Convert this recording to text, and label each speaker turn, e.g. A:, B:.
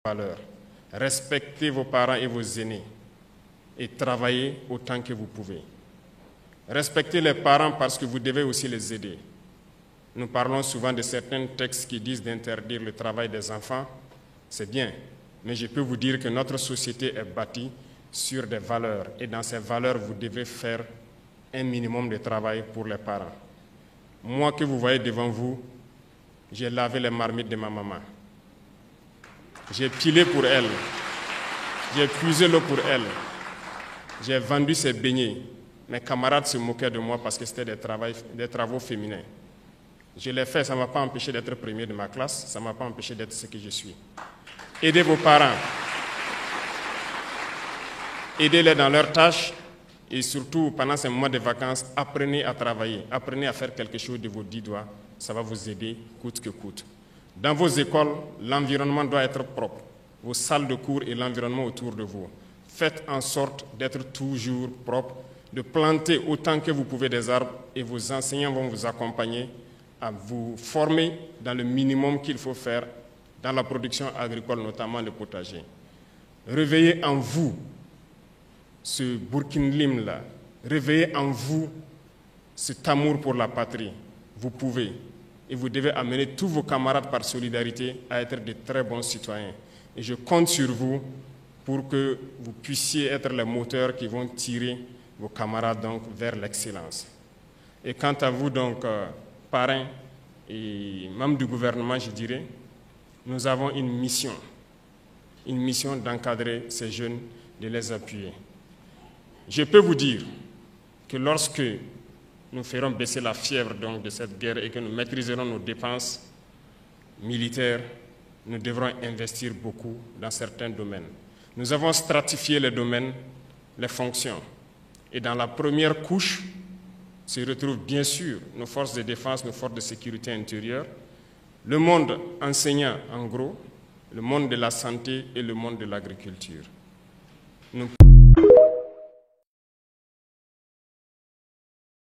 A: valeurs. Respectez vos parents et vos aînés et travaillez autant que vous pouvez. Respectez les parents parce que vous devez aussi les aider. Nous parlons souvent de certains textes qui disent d'interdire le travail des enfants. C'est bien, mais je peux vous dire que notre société est bâtie sur des valeurs et dans ces valeurs, vous devez faire un minimum de travail pour les parents. Moi que vous voyez devant vous, j'ai lavé les marmites de ma maman. J'ai pilé pour elle. J'ai puisé l'eau pour elle. J'ai vendu ses beignets. Mes camarades se moquaient de moi parce que c'était des travaux féminins. Je l'ai fait, ça ne m'a pas empêché d'être premier de ma classe, ça ne m'a pas empêché d'être ce que je suis. Aidez vos parents. Aidez-les dans leurs tâches et surtout, pendant ces mois de vacances, apprenez à travailler, apprenez à faire quelque chose de vos 10 doigts. Ça va vous aider coûte que coûte. Dans vos écoles, l'environnement doit être propre. Vos salles de cours et l'environnement autour de vous. Faites en sorte d'être toujours propre, de planter autant que vous pouvez des arbres et vos enseignants vont vous accompagner à vous former dans le minimum qu'il faut faire dans la production agricole, notamment le potager. Réveillez en vous ce Burkinlim-là. Réveillez en vous cet amour pour la patrie. Vous pouvez. Et vous devez amener tous vos camarades par solidarité à être de très bons citoyens. Et je compte sur vous pour que vous puissiez être les moteurs qui vont tirer vos camarades donc, vers l'excellence. Et quant à vous, donc, parrains et membres du gouvernement, je dirais, nous avons une mission d'encadrer ces jeunes, de les appuyer. Je peux vous dire que lorsque nous ferons baisser la fièvre donc, de cette guerre et que nous maîtriserons nos dépenses militaires, nous devrons investir beaucoup dans certains domaines. Nous avons stratifié les domaines, les fonctions. Et dans la première couche se retrouvent bien sûr nos forces de défense, nos forces de sécurité intérieure, le monde enseignant en gros, le monde de la santé et le monde de l'agriculture. Nous